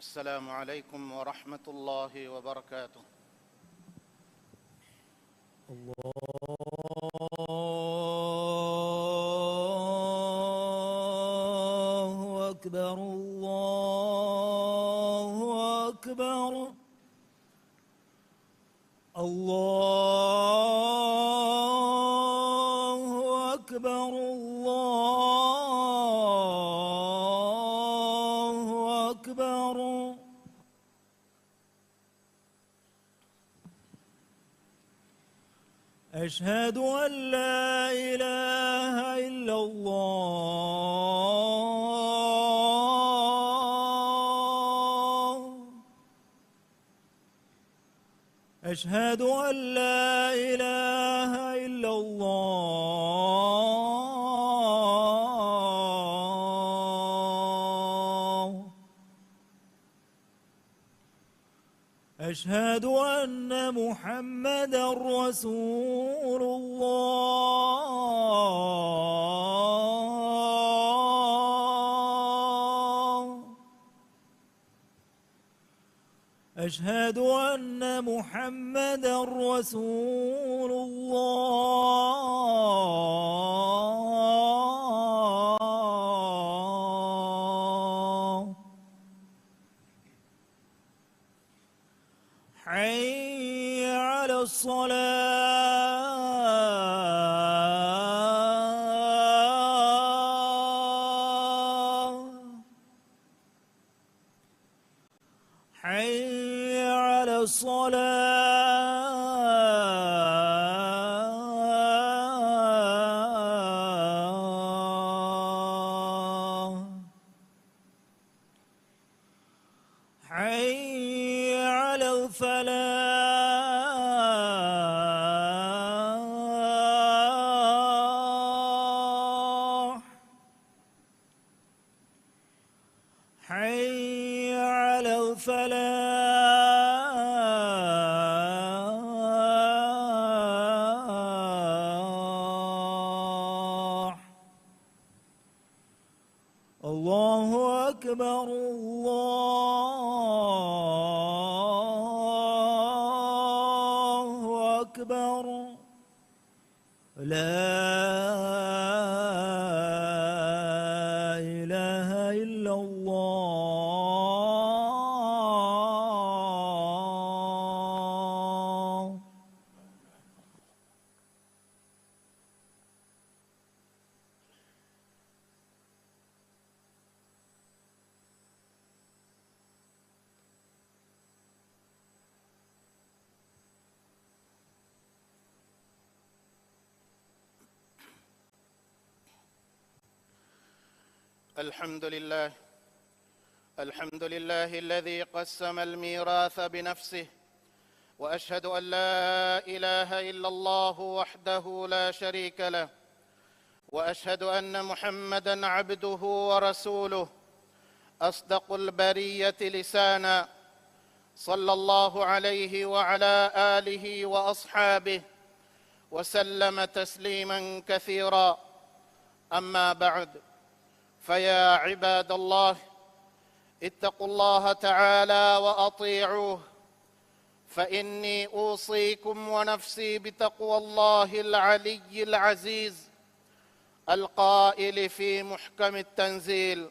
السلام عليكم ورحمة الله وبركاته. الله أكبر الله أكبر الله أكبر الله أكبر. أشهد أن لا إله إلا الله. أشهد أن لا إله إلا الله. أشهد أن محمدًا رسول الله. أشهد أن محمدًا رسول الله. حي على الصلاة. حي على الصلاة. حي على الفلاح. حي على الفلاح. الله أكبر الله أكبر. لا إله إلا الله. الحمد لله الذي قسم الميراث بنفسه، وأشهد أن لا إله إلا الله وحده لا شريك له، وأشهد أن محمدًا عبده ورسوله أصدق البرية لسانا، صلى الله عليه وعلى آله وأصحابه وسلم تسليمًا كثيرًا. أما بعد، فيا عباد الله، اتقوا الله تعالى وأطيعوه، فإني أوصيكم ونفسي بتقوى الله العلي العزيز القائل في محكم التنزيل: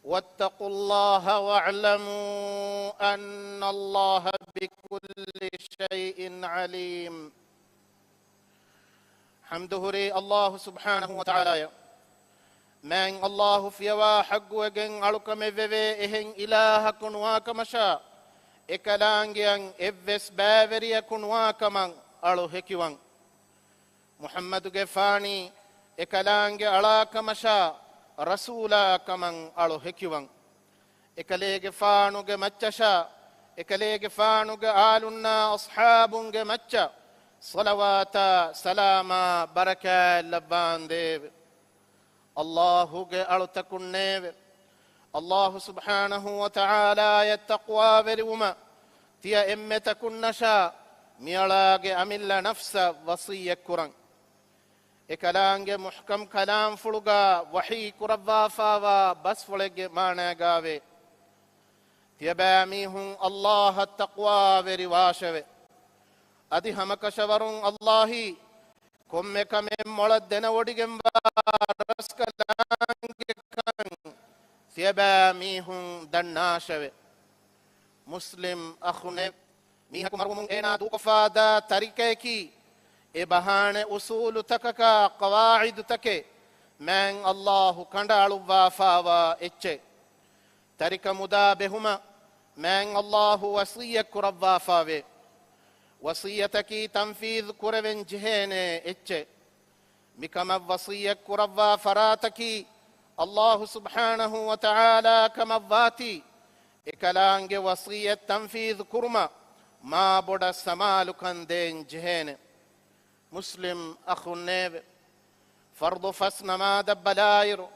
واتقوا الله واعلموا أن الله بكل شيء عليم. حمده ري الله سبحانه وتعالى من الله فيوا حق وجن علكم إهن إله كن واكمشا إكلانجيان إفس بافري كن واكمان ألو هكيوان محمد جفاني إكلانج ألا كمشا رسولا كمان ألو هكيوان إكليج فانو جمتشا إكليج فانو آلنا أصحاب جمتشا صلوات سلاما بركة لبان ديب الله ألتكنيب. الله سبحانه وتعالى يتقوى بريوما تيا إمتكن نشا ميلاغ أملا نفس وصية كران إكلانج محكم كلام فلغا وحي كربا فاوا بس فلغ مانا غاوي තියබෑමීහුන් අල්ලාහ තක්වා වෙරි වාශවේ අධි හමකශවරුන් අල්ලාහි කොම්මෙකමෙන් මොළ දෙන ඔඩිගෙන් රස්කලාංගෙකන් තියබෑමීහුන් දන්නාශවේ මුස්ලිම් අඛුනේ මීහකු මරුමුන් ඒනා දුකෆාදා තරිකයකි ඒ බහානේ උසූලු තකක කවායිදු තකේ මෑන් අල්ලාහු කණ්ඩාළුවා ෆාවා එච්චේ තරික මුදා බෙහුම මෑන් අල්ලාහු වසිය කුරවා ෆාවේ වසියතකි තන්ෆීද් කුරවෙන් ජෙහේනේ එච්චේ මිකම වසිය කුරවා ෆරාතකි අල්ලාහු සුබ්හානහු වතආලා කමවාති එකලාංගේ වසිය තන්ෆීද් කුරුමා මා බොඩ සමාලුකන් දෙන් ජෙහේනේ مسلم أخو النيب فرض فس نماد بلاير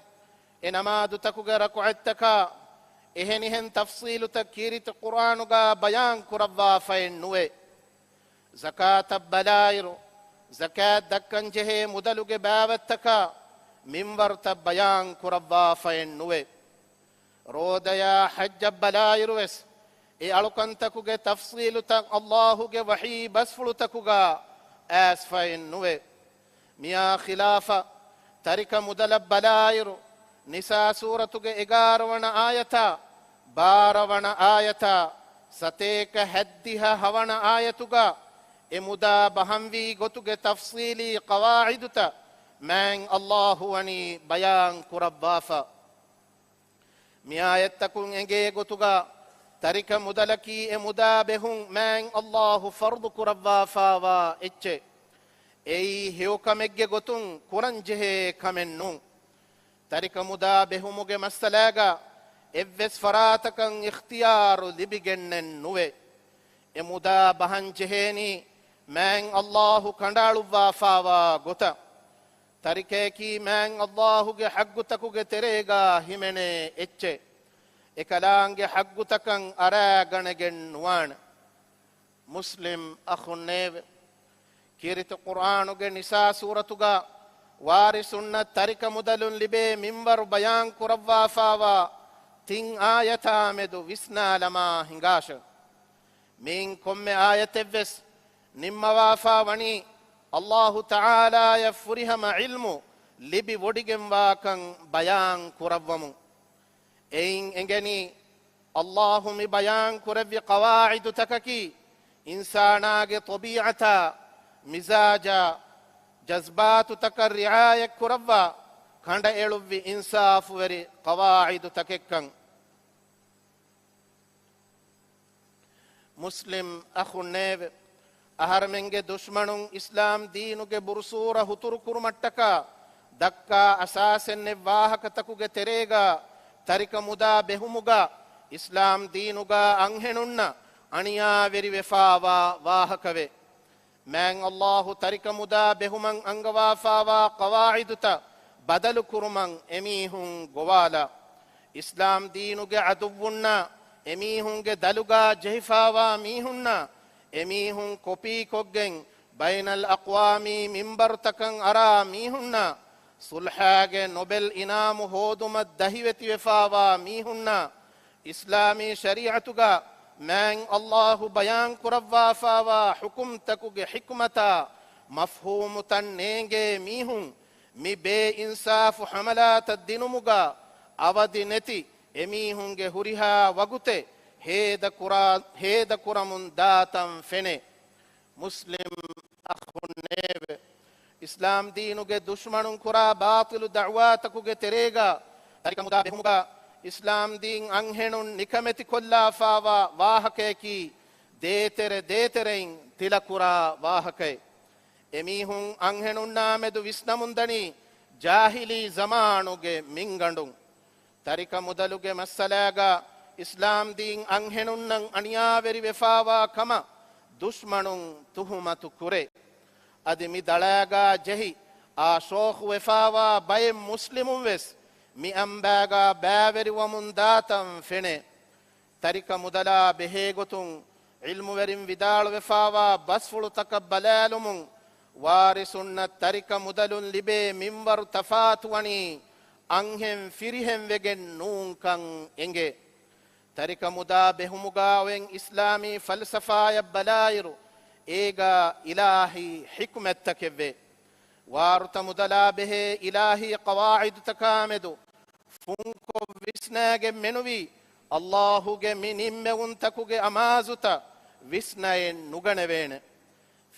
إنما دتكو ركعتك إهنهن تفصيل تكيرت القرآن بيان كربا فإنوي زكاة بلاير زكاة دكن جه مدلق بابتك منبر بيان كربا فإنوي رود يا حج بلاير وس إي ألقن تكو تفصيل تك الله وحي بسفل تكو آسفين نوي ميا خلافة ترك مدلب بلاير نساء سورة إغار ون آيتا بار ون آيتا ستيك هدها هون آيتوغا إمدا بهموي غتوغ تفصيلي قواعدتا من الله وني بيان كربافا ميا يتكون إنجي غتوغا ترك مدلكي إمدا بهم من الله فرض كربافا وإتشي أي هيو كمجي غتون كورنجه كمنو ترك مدا بهموغ مسلاغا إفس فراتكن اختيار لبجنن نوي إمدا بهنجهيني من الله كندالو وافاوا غتا تركيكي من الله حق تكو تريغا همني إتشي එකලාංගේ හග්ගුතකන් අරාගණගෙන් නුවාන මුස්ලිම් අඛුන්නේව කිරිත කුර්ආනුගේ නිසා සූරතුගා වාරිසුන්න තරික මුදලුන් ලිබේ මින්වර් බයාන් කුරවා ෆාවා තින් ආයතා මෙදු විස්නා ලමා හිඟාෂ මින් කොම්මේ ආයතෙවස් නිම්මවා ෆාවනි අල්ලාහු තාලා යෆරිහම ඉල්මු ලිබි වොඩිගෙන් වාකන් බයාන් කුරවමු එයින් එංගනි අල්ලාහු මි බයාන් කුරවි කවායිදු තකකි ඉන්සානාගේ තබීඅත මිසාජ ජස්බාතු තක රිආය කුරවා කණ්ඩ එළුවි ඉන්සාෆ් වෙරි කවායිදු තකෙක්කන් මුස්ලිම් අඛුන්නේව අහරමෙන්ගේ දුෂ්මනුන් ඉස්ලාම් දීනුගේ බුරුසූර හුතුරු කුරුමට්ටක දක්කා අසාසෙන්නේ වාහකතකුගේ තෙරේගා තරික මුදා බෙහුමුගා ඉස්ලාම් දීනුගා අංහෙනුන්න අනියා වෙරි වෙෆාවා වාහකවේ මෑන් අල්ලාහු තරික මුදා බෙහුමන් අංගවාෆාවා කවායිදුත බදලු කුරුමන් එමීහුන් ගොවාලා ඉස්ලාම් දීනුගේ අදුවුන්න එමීහුන්ගේ දලුගා ජෙහිෆාවා මීහුන්න එමීහුන් කොපී කොග්ගෙන් බයිනල් අක්වාමී මින්බර්තකන් අරා මීහුන්න සුල්හාගේ නොබෙල් ඉනාමු හෝදුම දහිවෙති වෙෆාවා මීහුන්න ඉස්ලාමී ශරීඅතුගා මෑන් අල්ලාහු බයාන් කුරවාෆාවා හුකුම්තකුගේ හික්මතා මෆහූමු තන්නේගේ මීහුන් මි බේ ඉන්සාෆු හමලාත දිනුමුගා අවදි නැති එමීහුන්ගේ හුරිහා වගුතේ හේද කුරමුන් දාතම් ෆෙනේ මුස්ලිම් අඛුන්නේව ඉස්ලාම් දීනුගේ දුෂ්මනුන් කුරා බාතිලු දඅවාතකුගේ තෙරේගා තරික මුදා බෙහුමුගා ඉස්ලාම් දීන් අංහෙනුන් නිකමෙති කොල්ලාෆාවා වාහකයකි දේතරෙන් තිලකුරා වාහකය එමීහුන් අංහෙනුන් නාමෙදු විස්නමුන්දනි ජාහිලි zamanuge mingandun tarika mudaluge masalaga islam din anhenunnan aniyaveri vefawa kama dushmanun tuhumatu kure adi mi dalaga jehi a shokh vefawa bay muslimun ves mi ambaga baveri wamun datam fene tarika mudala behegotun ilmu verim vidal vefawa basfulu takabbalalum वारिसुन्न तरिका मुदलुन लिबे मिंवर तफातुवनी अंहें फिरिहें वेगे नूंकं एंगे tarika muda behumugawen islami falsafaya balairu ega ilahi hikmatakeve waruta mudala behe ilahi qawaid takamedu funko visnage menuvi Allahuge minimme untakuge amazuta visnayen nuganevene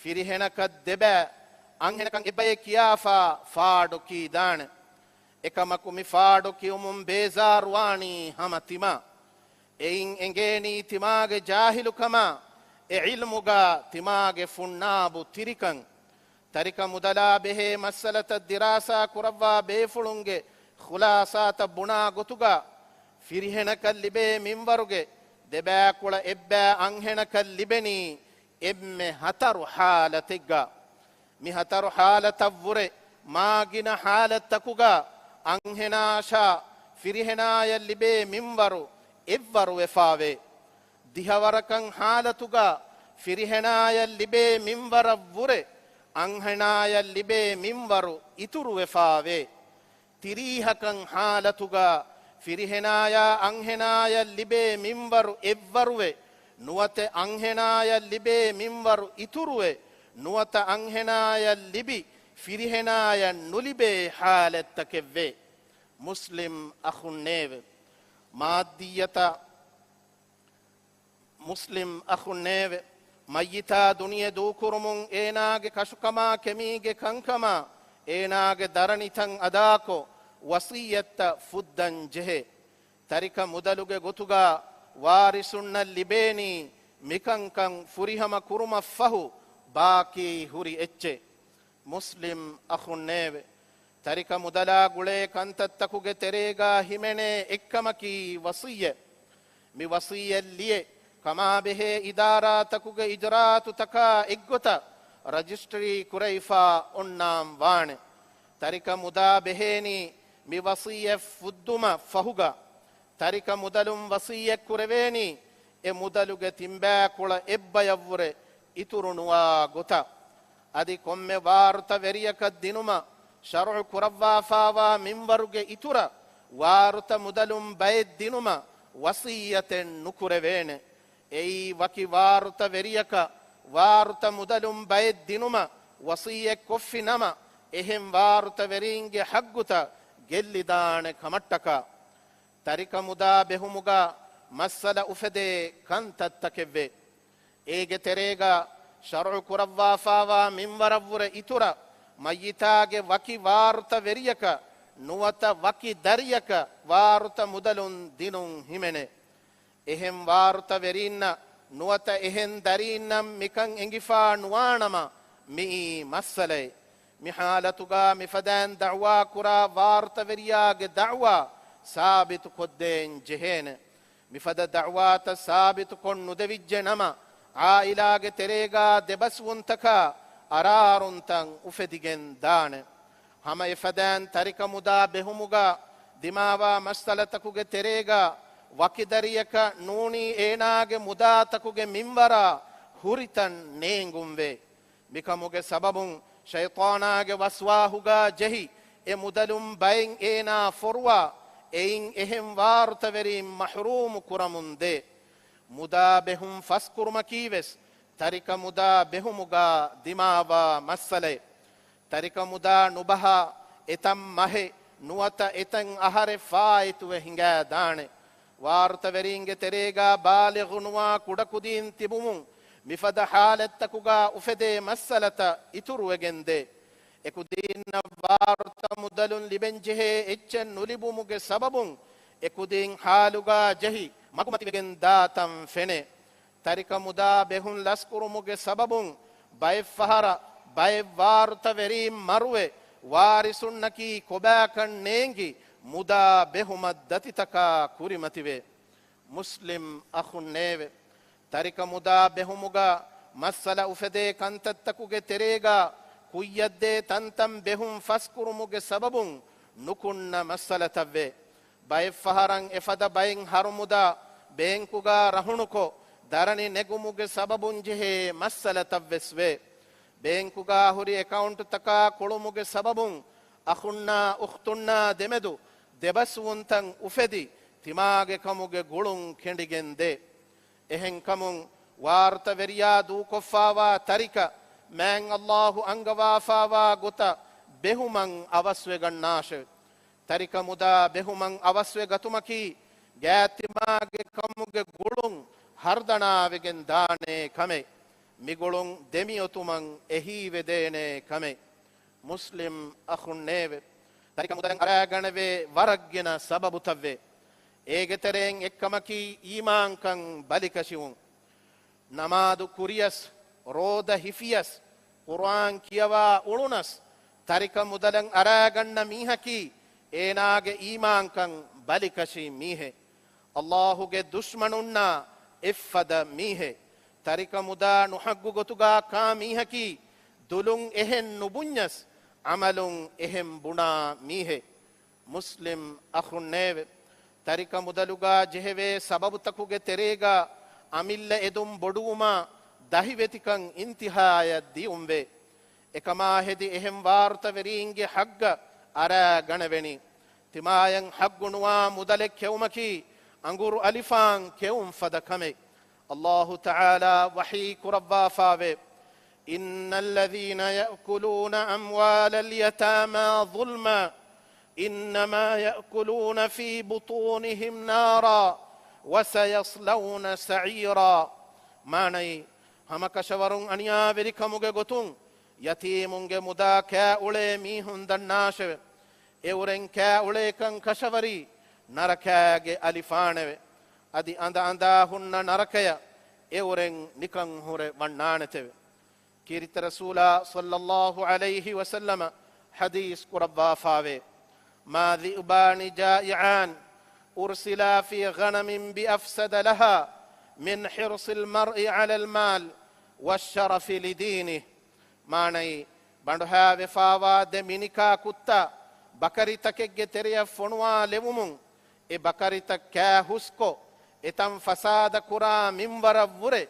firihenaka deba anhenakan ebaye kiyafa faado ki dane ekamaku mi faado ki umum bezarwani hamatima ein engeni timage jahilukama e ilmuga timage funnabu tirikan tarika mudala behe masalata dirasa kurawwa befulunge khulasata buna gotuga firihenakal libe minwaruge debakula ebba anhenakal libeni emme hataru halatigga mi hataru halatavure magina halatakuga anhenasha firihenaya libe minwaru evvaru efave dihawarakan halatuga firihenaya libe minwaravure anhenaya libe minwaru ituru efave tirihakan halatuga firihenaya anhenaya libe minwaru evvaruwe nuwate anhenaya libe minwaru ituruwe nuwata anhenaya libi firihenaya nulibe halatakeve muslim akhunnewe maddiyata muslim akhunnewe mayyita duniya dukurumun enage kashukama kemige kankama enage daranitan adako wasiyatta fuddan jehe tarika mudaluge gotuga warisunna libeni mikankan furihama kuruma fahu baki huri ecce muslim akhunnewe tarika mudala gule kantattakuge terega himene ekkamaki wasiyya mi wasiyya liye kama behe idara takuge ijratu taka eggota registry kuraifa onnam waane tarika muda beheni mi wasiyya fudduma fahuga tarika mudalum wasiyya kureveni e mudaluge timba kula ebbayavure iturunuwa gota adi komme warta veriyaka dinuma shar'u kurawwa fawa minwaruge itura waruta mudalum bayed dinuma wasiyaten nukurevene ei waki waruta veriyaka waruta mudalum bayed dinuma wasiyya koffi nama ehem waruta veringe hagguta gellidane kamattaka tarika muda behumuga masala ufede kantattakeve ege terega shar'u kurawwa fawa minwaravure itura mayitage waki waruta veriyaka nuwata waki dariyaka waruta mudalun dinun himene ehem waruta verinna nuwata ehen darinnam mikan engifa nuwanama mi masale mi halatuga mi fadan da'wa kura waruta veriyage da'wa sabit kodden jehene mi fada da'wata sabit kon nudevijje nama ailage terega debaswuntaka araruntan ufedigen dane hama ifadan tarika muda behumuga dimawa masalatakuge terega wakidariyaka nuni enage mudatakuge minwara huritan neengumve mikamuge sababun shaytanage waswahuga jehi e mudalum bayin ena forwa ein ehem warta verim mahrum kuramunde muda behum faskurmakives tarika muda behumuga dimawa masale tarika muda nubaha etam mahe nuwata etan ahare faituwe hinga dane warta veringe terega balighunuwa kudakudin tibumun mifada halattakuga ufede masalata ituruwegende ekudinna warta mudalun libenjehe echen nulibumuge sababun ekudin haluga jahi makumati wegen datam fene tarika muda behun laskurumuge sababun bay fahara bay warta verim marwe warisunnaki kobakan nengi muda behumad datitaka kurimative muslim akhunnewe tarika muda behumuga masala ufede kantattakuge terega kuyadde tantam behum faskurumuge sababun nukunna masalatave bay faharan efada bayin harumuda benkuga rahunuko darani negumuge sababun jehe masalataveswe benkuga huri account taka kolumuge sababun akhunna ukhtunna demedu debaswuntan ufedi තිමාගේ කමුගේ ගුළුන් කෙඳිගෙන් දේ එහෙන් කමුන් වාර්ත වෙරියා දූ කොෆාවා තරික මෑන් අල්ලාහු අංගවාෆාවා ගොත බෙහුමන් අවස්වේ ගන්නාශ තරික මුදා බෙහුමන් අවස්වේ ගතුමකි ගෑතිමාගේ කමුගේ ගුළුන් හර්දනාවෙගෙන් දානේ කමේ මිගුළුන් දෙමියොතුමන් එහි වෙදේනේ කමේ මුස්ලිම් අඛුන්නේවේ තරික මුදෙන් අරාගණවේ වරග්ගෙන සබබුතවේ ඒගෙතරෙන් එක්කමකි ඊමාංකන් බලිකශිවුන් නමාදු කුරියස් රෝද හිෆියස් කුර්ආන් කියවා උළුනස් තරික මුදලන් අරාගන්න මීහකි ඒනාගේ ඊමාංකන් බලිකශි මීහෙ අල්ලාහුගේ දුෂ්මනුන්නා ඉෆ්ෆද මීහෙ තරික මුදා නුහග්ගු ගොතුගා කා මීහකි දුලුන් එහෙන් නුබුඤ්ඤස් අමලුන් එහෙම් බුණා මීහෙ මුස්ලිම් අඛුන්නේව තරික මුදලුගා ජෙහෙවේ සබබුතකුගේ තෙරේගා අමිල්ල එදුම් බොඩුවුමා දහිවෙතිකන් ඉන්තිහාය දියුම්වේ එකමා හෙදි එහෙම් වාර්තවරීන්ගේ හග්ග අරා ගණවෙනි තිමායන් හග්ගුණුවා මුදලෙක් කෙවුමකි අඟුරු අලිෆාන් කෙවුම් ෆදකමේ අල්ලාහු තාලා වහී කුරබ්වාෆාවේ إن الذين يأكلون أموال اليتامى ظلما إنما يأكلون في بطونهم نارا وسيصلون سعيرا ماني هم كشورون أنيا بريكموغ غتون يتيمونغ مدا كاولي ميهن دناش اورن كاولي كان كشوري نركاغ ألفان أدي أندا هن نركيا اورن نكن هور ونانته كيرت رسول صلى الله عليه وسلم حديث قربا فاوي ما ذئبان جائعان أرسلا في غنم بأفسد لها من حرص المرء على المال والشرف لدينه ماني بندها وفاوا دمينيكا كتا بكري تكك تريا فنوا لومون اي بكري تكا حسكو اتم فساد كرا منبر وري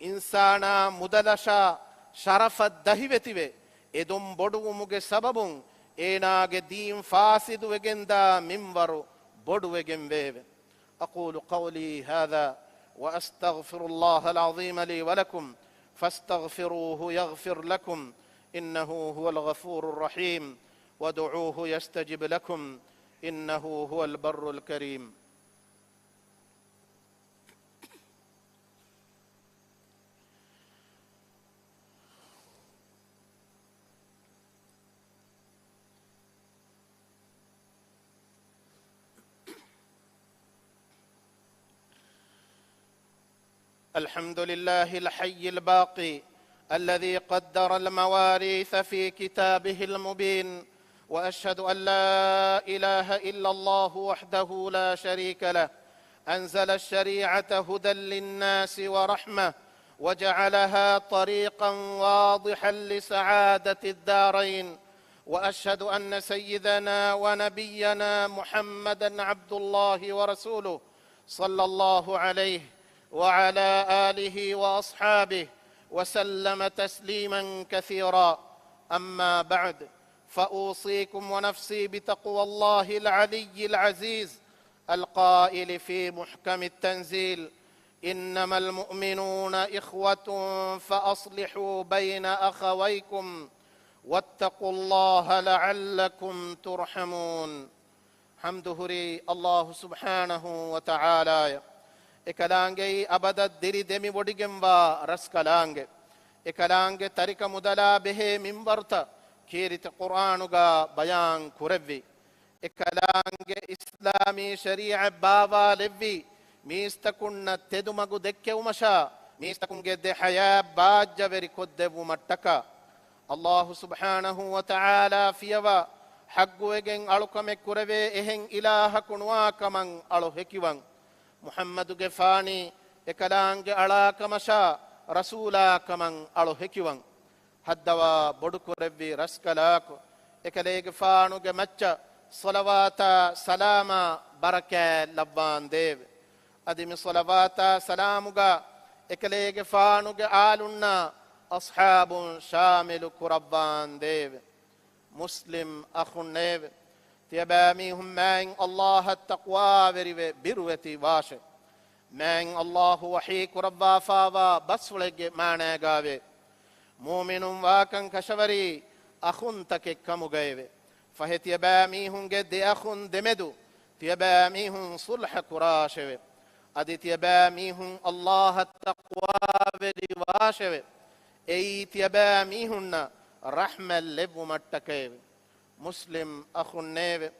انسانا مدلشا شرفت دهيوتيوي එදුම් බොඩුවමුගේ සබබුන් ඒනාගේ දීම් ෆාසිදු වෙගෙන්දා මින්වරු බොඩු වෙගෙන් වේව أقول قولي هذا وأستغفر الله العظيم لي ولكم فاستغفروه يغفر لكم إنه هو الغفور الرحيم ودعوه يستجب لكم إنه هو البر الكريم الحمد لله الحي الباقي الذي قدر المواريث في كتابه المبين وأشهد أن لا إله إلا الله وحده لا شريك له أنزل الشريعة هدى للناس ورحمة وجعلها طريقا واضحا لسعادة الدارين وأشهد أن سيدنا ونبينا محمدا عبد الله ورسوله صلى الله عليه وعلى آله وأصحابه وسلم تسليما كثيرا أما بعد فأوصيكم ونفسي بتقوى الله العلي العزيز القائل في محكم التنزيل إنما المؤمنون إخوة فأصلحوا بين أخويكم واتقوا الله لعلكم ترحمون حمده الله سبحانه وتعالى එකලාංගේ අබදත් දිරි දෙමි බොඩිගෙම්වා රස්කලාංගේ එකලාංගේ තරික මුදලා බෙහෙ මින්වර්ත කීරිත කුර්ආනුගා බයාන් කුරෙව්වි එකලාංගේ ඉස්ලාමී ශරීඅ බාවා ලෙව්වි මීස්තකුන්න තෙදුමගු දෙක්කෙවුමෂා මීස්තකුන්ගේ දෙහයා බාජ්ජවරි කොද්දෙවු මට්ටක අල්ලාහ් සුබ්හානහු වතාලා ෆියවා හග්ගුවෙගෙන් අලුකමෙක් කුරවේ එහෙන් ඉලාහ කුණවා කමං අලු හෙකිවන් محمد گفانی اکلانگ اڑا کمشا رسولا کمن اڑو ہکیون حدوا بڑکو ربی رسکلاک اکلے گفانو گے مچا صلواتا سلاما برکے لبان دیو ادم صلواتا سلامگا اکلے گفانو گے آلنا اصحاب شامل کربان دیو مسلم اخن نیو තියබෑමීහුම් මෑන් අල්ලාහ තක්වා වෙරිවේ බිරුවති වාශ මෑන් අල්ලාහු වහී කුරබ්වාෆාවා බස්වලගේ මානෑගාවේ මූමිනුම් වාකං කශවරී අහුන්තකෙක් කමුගයවේ ෆහෙ තියබෑමීහුන්ගේ දෙයහුන් දෙමෙදු තියබෑමීහුන් සුල්හ කුරාශවේ අධි තියබෑමීහුන් අල්ලාහ තක්වා වෙරි වාශවේ එයි තියබෑමීහුන්න රහමල් ලෙබ්වු මට්ටකේවේ මුස්ලිම් අහුන්නේවේ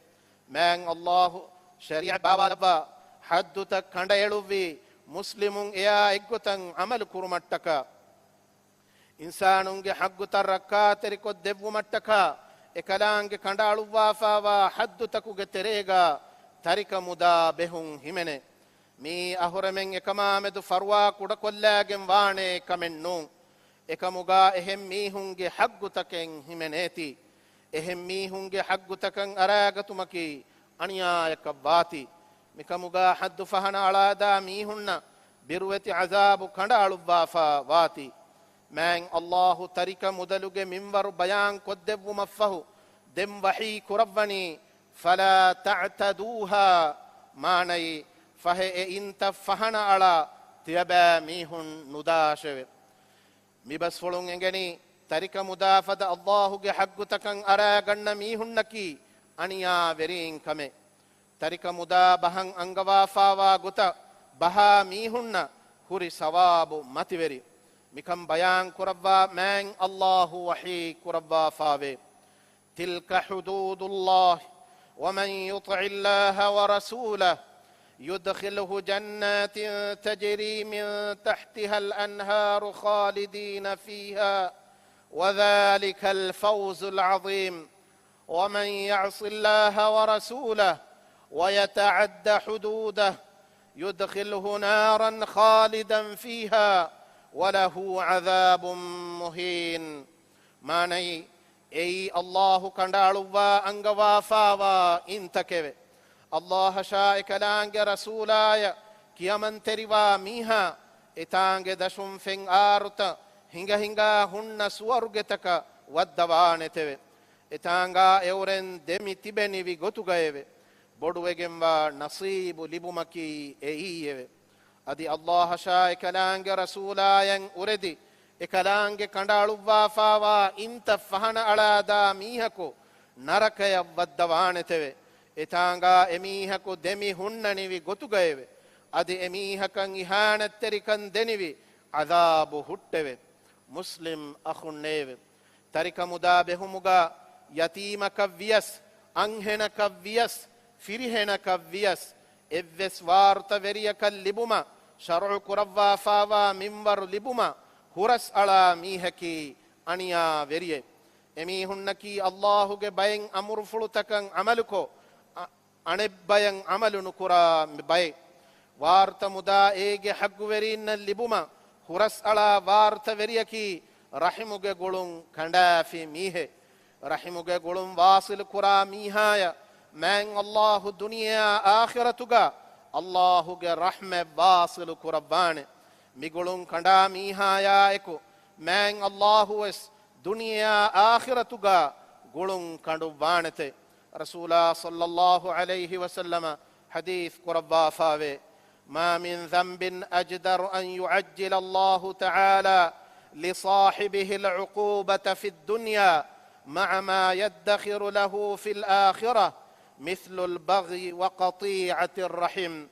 මෑන් අල්ලාහු ශරිය බාවලබා හද්දුතක් කණ්ඩ එළුවී මුස්ලිමුන් එයා එක්ගොතන් අමල් කුරුමට්ටක ඉන්සානුන්ගේ හග්ගුතර රක්කාතරිකොත් දෙව්වු මට්ටක එකලාන්ගේ කණ්ඩ අළුවාෆාවා හද්දුතකුගේ තෙරේගා තරික මුදා බෙහුන් හිමෙනේ මේ අහුරමෙන් එකමාමෙදු ෆර්වා කුඩ කොල්ලෑගෙන් වානේ කමෙන්නු එකමුගා එහෙම් මීහුන්ගේ හග්ගුතකෙන් හිමෙනේති එහෙම් මීහුන්ගේ හග්ගුතකන් අරාගතුමකි අනියායක වාති මිකමුගා හද්දු ෆහන අලාදා මීහුන්න බිරුවති අසාබු කණ්ඩ අළුවාෆා වාති මෑන් අල්ලාහු තරික මුදලුගේ මින්වරු බයාන් කොද්දෙව්වු මෆහු දෙම් වහී කුරව්වනි ෆලා තඅතදූහා මානයි ෆහෙ ඉන්ත ෆහන අලා තියබෑ මීහුන් නුදාශවේ මිබස් ෆොළුන් එංගනි තරික මුදාෆද අල්ලාහුගේ හග්ගුතකන් අරාගන්න මීහුන්නකි අනියා වෙරින් කමේ තරික මුදා බහන් අංගවාෆාවා ගොත බහා මීහුන්න හුරි සවාබු මතිවෙරි මිකම් බයාන් කුරබ්වා මෑන් අල්ලාහු වහී කුරබ්වාෆාවේ තිල්ක හුදූදුල්ලාහ් ومن يطع الله ورسوله يدخله جنات تجري من تحتها الأنهار خالدين فيها وذلك الفوز العظيم ومن يعص الله ورسوله ويتعد حدوده يدخله نارا خالدا فيها وله عذاب مهين ماني اي الله كندالوا انغوافاوا انتكوي الله شائك لانغ رسولايا كيمن تروا ميها اتانغ دشم فين آرتا هنگا هنگا هن سورگتك ودوانتوي اتانغا اورن دمي تبني وي گوتوگايوي බොඩුවගෙන්වා නසීබු ලිබුමකි එයියෙවේ අදි අල්ලාහ ශායිකලාන්ගේ රසූලායන් උරෙදි එකලාන්ගේ කණ්ඩාළුවාෆාවා ඉන්ත ෆහන අලාදා මීහකු නරකය වද්දවානෙතෙවේ එතාංගා එමීහකු දෙමි හුන්නනිවි ගොතුගයවේ අදි එමීහකන් ඉහානත්තරිකන් දෙනිවි අදාබු හුට්ටෙවේ මුස්ලිම් අහුන්නේවේ තරික මුදා බෙහුමුගා යතීමක වියස් අංහෙනක වියස් ෆිරිහෙනක වියස් එව්වෙස් වාර්ත වෙරියක ලිබුම ශරඋ කුරව්වාෆාවා මින්වරු ලිබුම හුරස් අලා මීහකි අනියා වෙරියේ එමීහුන්නකි අල්ලාහුගේ බයෙන් අමුරු ෆුළුතකන් අමලුකෝ අනෙබ්බයන් අමලුනු කුරා බයි වාර්ත මුදා ඒගේ හග්ගු වෙරින්න ලිබුම හුරස් අලා වාර්ත වෙරියකි රහිමුගේ ගොළුන් කණ්ඩාෆි මීහෙ රහිමුගේ ගොළුන් වාසිල් කුරා මීහාය මෑන් අල්ලාහු දුනියා ආඛිරතුගා අල්ලාහුගේ රහමෙ වාසිල් කුරබ්බානේ මිගොළුන් කණ්ඩා මීහායායකු මෑන් අල්ලාහු වෙස් දුනියා ආඛිරතුගා ගොළුන් කණ්ඩු වානතේ රසූලා සල්ලල්ලාහු අලයිහි වසල්ලම හදීස් කුරබ්බාෆාවේ ما من ذنب أجدر أن يعجل الله تعالى لصاحبه العقوبة في الدنيا مع ما يدخر له في الآخرة مثل البغي وقطيعة الرحم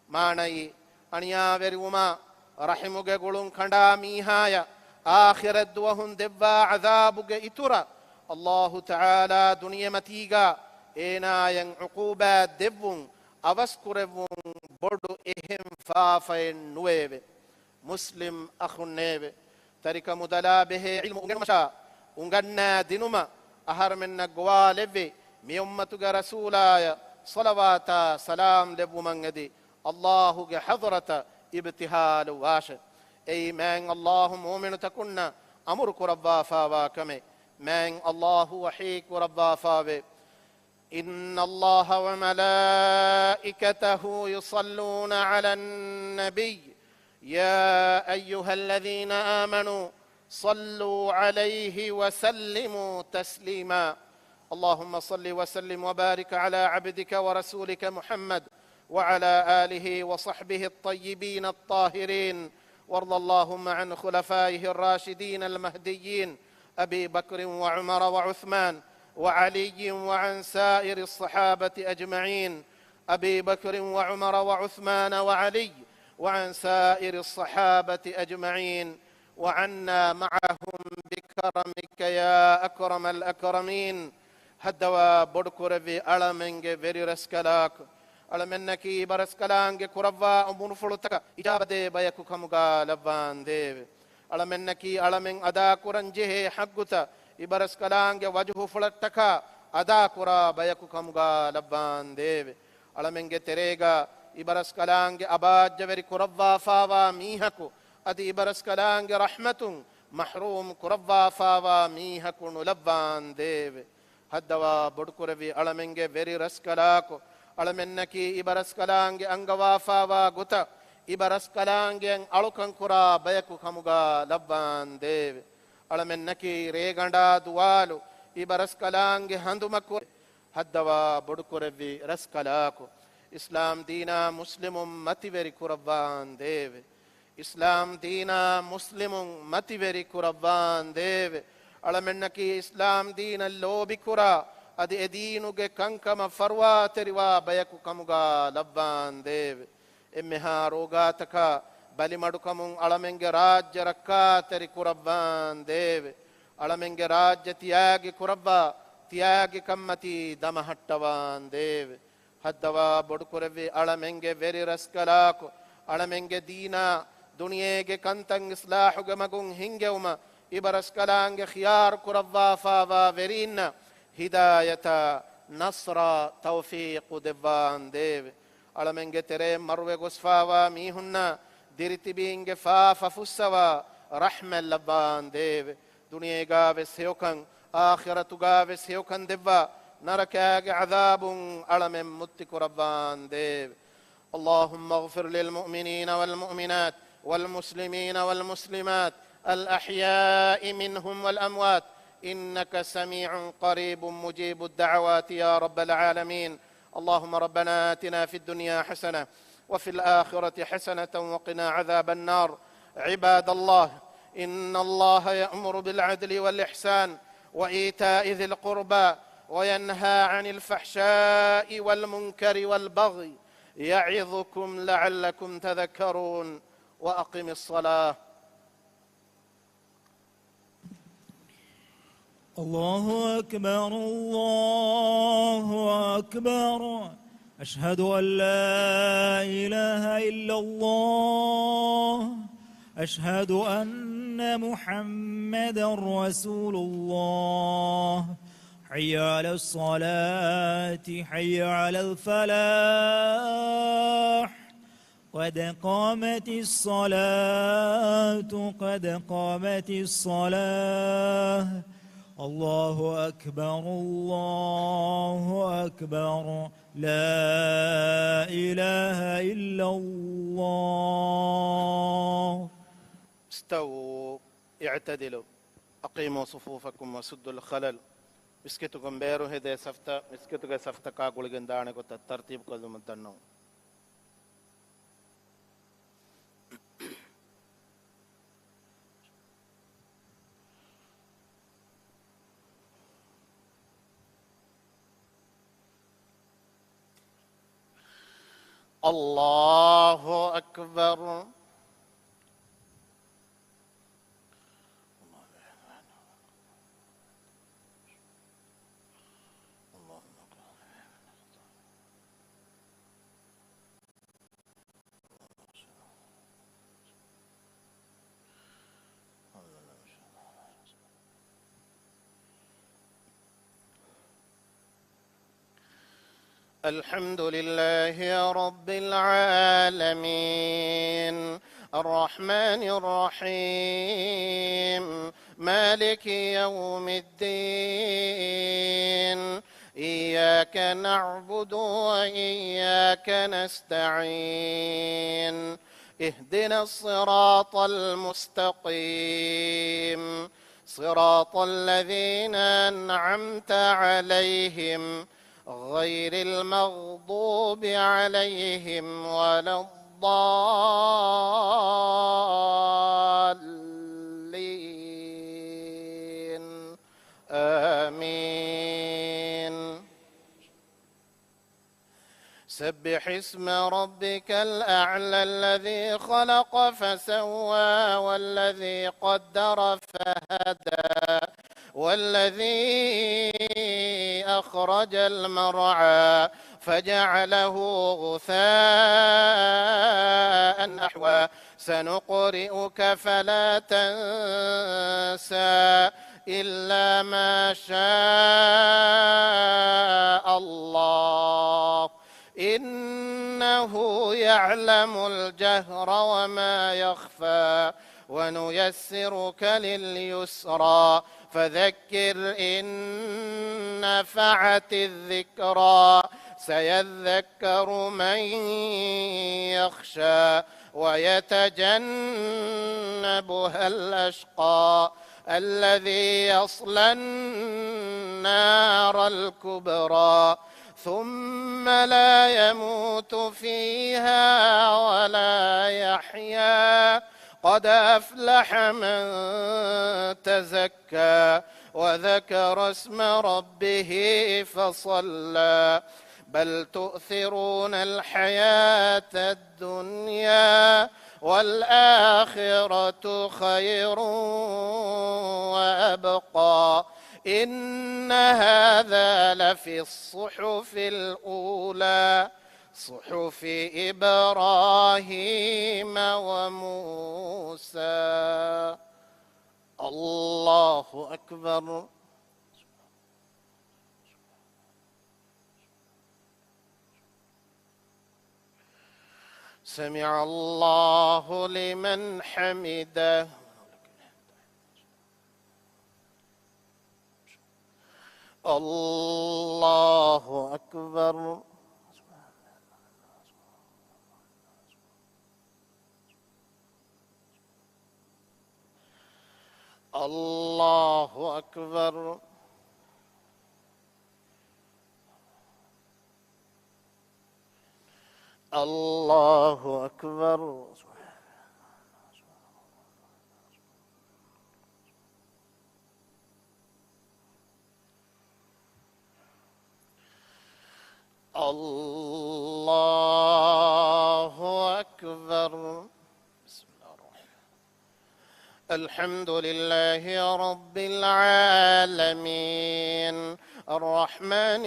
ماني أنيا وريوما رحمك قولون كندا ميهايا آخر الدوهن دبا عذابك إترا الله تعالى دنيا متيغا إينا ين عقوبات دبون أوسكرون بردو إهم فافين نويبه مسلم أخو النيبه ترك مدلا به علم أنغمشا أنغنا دينما أهر من نقوالبه مي أمتك رسولايا صلواتا سلام لبو منغدي الله حضرة ابتهال واشد أي من الله مؤمن تكون أمرك ربا فاوا كمي من الله وحيك ربا فاوي إن الله وملائكته يصلون على النبي يا أيها الذين آمنوا صلوا عليه وسلموا تسليما اللهم صل وسلم وبارك على عبدك ورسولك محمد وعلى آله وصحبه الطيبين الطاهرين، وارض اللهم عن خلفائه الراشدين المهديين أبي بكر وعمر وعثمان وعلي، وعن سائر الصحابة أجمعين، أبي بكر وعمر وعثمان وعلي، وعن سائر الصحابة أجمعين، وعنا معهم بكرمك يا أكرم الأكرمين. هدوا بدكرفي ألمنج فيري رسكلاك ألمنكي برسكلانج كرفا أمونفلتك إجابة بيكو كمغا لبان ديو ألمنكي ألمن أدا كرنجه حقتا إبرسكلانج وجه فلتك أدا كرا بيكو كمغا لبان ديو ألمنج تريغا إبرسكلانج أباج فيري كرفا فاوا ميهكو أدي إبرسكلانج رحمة محروم كرفا فاوا ميهكو نلبان ديو هدوا بدكرفي ألمنج فيري رسكلاكو ألمنكي إبرسكلانج أنغوا فاوا غتا إبرسكلانج ألوكن كرا بيكو كمغا لبان ديو ألمنكي ريغندا دوالو إبرسكلانج هندمكو هدوا بدكرفي رسكلاكو إسلام دينا مسلم متي كربان ديو إسلام دينا مسلم متي كربان ديو ألمنكي إسلام دين اللوبي كرا أدي أدينوغ كنكما فروا تروا بيكو كمغا لبان ديو إمها روغاتكا بلي مدكمون ألمنغ راج ركا تري كربان ديو ألمنغ راج تياغي كربا تياغي كمتي دمحتوان ديو هدوا بدكرفي ألمنغ فيري رسكلاكو ألمنغ دينا دنياغ كنتن إصلاحوغ مغون هنگوما إبرسكلانج خيار كرفا فاوا فرينا هداية نصر توفيق دبان ديو ألمنج تري مروي غسفاوا ميهنا ديرتي بينج فافا فسوا رحمة لبان ديو دنيا غاوي سيوكن آخرة غاوي سيوكن دبا نركاج عذاب ألم متك ربان ديو اللهم اغفر للمؤمنين والمؤمنات والمسلمين والمسلمات الأحياء منهم والأموات إنك سميع قريب مجيب الدعوات يا رب العالمين. اللهم ربنا آتنا في الدنيا حسنة وفي الآخرة حسنة وقنا عذاب النار. عباد الله، إن الله يأمر بالعدل والإحسان وإيتاء ذي القربى وينهى عن الفحشاء والمنكر والبغي يعظكم لعلكم تذكرون. وأقم الصلاة. الله أكبر الله أكبر، أشهد أن لا إله إلا الله، أشهد أن محمدا رسول الله. حي على الصلاة، حي على الفلاح، قد قامت الصلاة، قد قامت الصلاة. الله أكبر الله أكبر، لا إله إلا الله. استووا اعتدلوا أقيموا صفوفكم وسدوا الخلل. مسكتكم بيرو هدي سفتا مسكتك سفتا كاغول گندانه کو ترتیب کو متنو. الله أكبر. الحمد لله رب العالمين، الرحمن الرحيم، مالك يوم الدين، إياك نعبد وإياك نستعين، اهدنا الصراط المستقيم، صراط الذين أنعمت عليهم غير المغضوب عليهم ولا الضالين آمين. سبح اسم ربك الأعلى الذي خلق فسوى والذي قدر فهدى والذي أخرج المرعى فجعله غثاء نحوا سنقرئك فلا تنسى إلا ما شاء الله إنه يعلم الجهر وما يخفى ونيسرك لليسرى فذكر إن نفعت الذكرى سيذكر من يخشى ويتجنبها الأشقى الذي يصلى النار الكبرى ثم لا يموت فيها ولا يحيا قد أفلح من تزكى وذكر اسم ربه فصلى بل تؤثرون الحياة الدنيا والآخرة خير وأبقى إن هذا لفي الصحف الأولى صحف إبراهيم وموسى. الله أكبر. سمع الله لمن حمده. الله أكبر. الله أكبر. الله أكبر. الله أكبر. بسم الله الرحمن الرحيم. الحمد لله رب العالمين الرحمن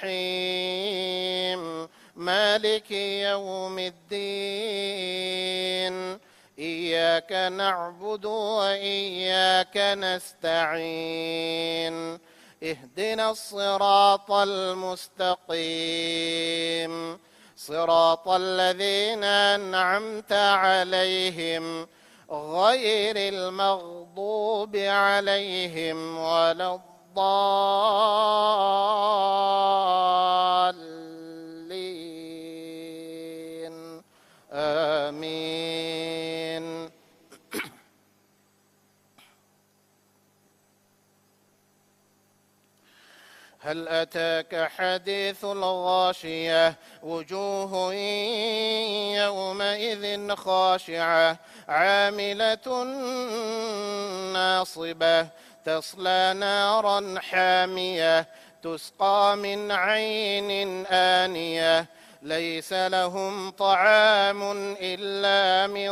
الرحيم مالك يوم الدين إياك نعبد وإياك نستعين اهدنا الصراط المستقيم صراط الذين أنعمت عليهم غير المغضوب عليهم ولا الضالين آمين. هل أتاك حديث الغاشية وجوه يومئذ خاشعة عاملة ناصبة تصلى نارا حامية تسقى من عين آنية ليس لهم طعام إلا من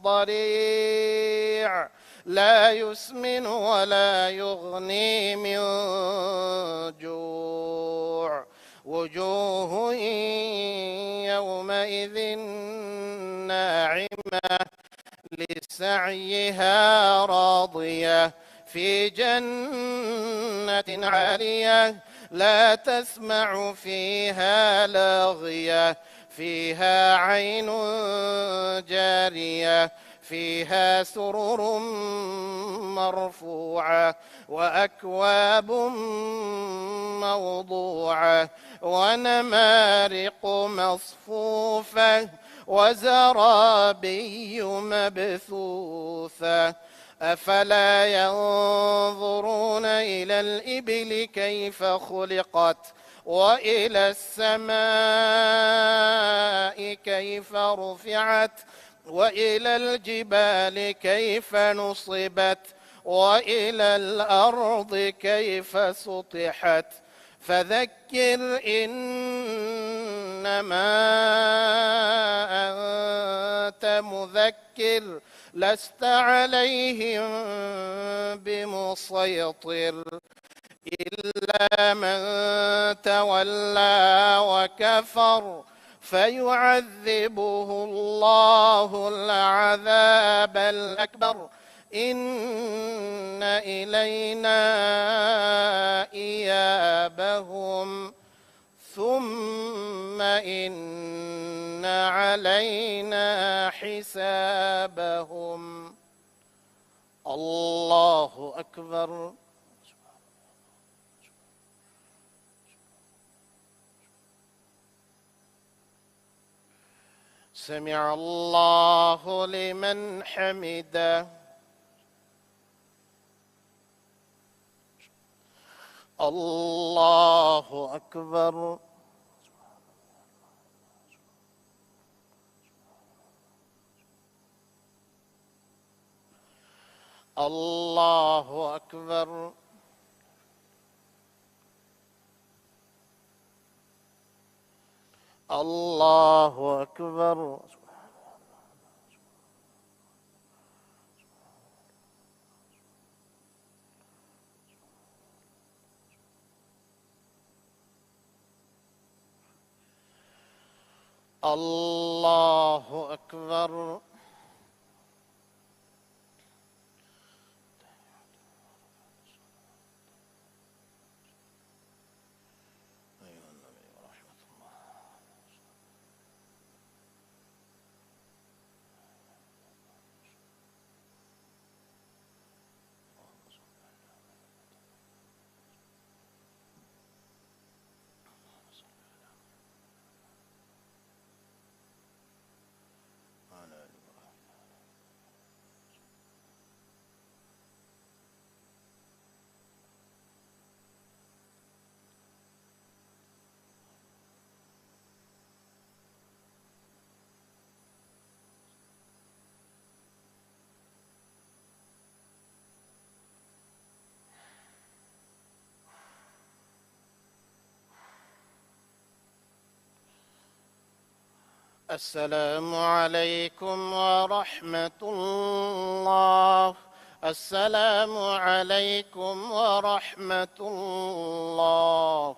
ضريع لا يسمن ولا يغني من جوع وجوه يومئذ ناعمة لسعيها راضية في جنة عالية لا تسمع فيها لاغية فيها عين جارية فيها سرر مرفوعة وأكواب موضوعة ونمارق مصفوفة وزرابي مبثوثة أفلا ينظرون إلى الإبل كيف خلقت وإلى السماء كيف رفعت وإلى الجبال كيف نصبت وإلى الأرض كيف سطحت فذكر إنما أنت مذكر لست عليهم بمسيطر إلا من تولى وكفر فيعذبه الله العذاب الأكبر إن إلينا إيابهم ثم إن علينا حسابهم. الله أكبر. سمع الله لمن حمده. الله أكبر. الله أكبر. الله أكبر. الله أكبر. السلام عليكم ورحمة الله. السلام عليكم ورحمة الله.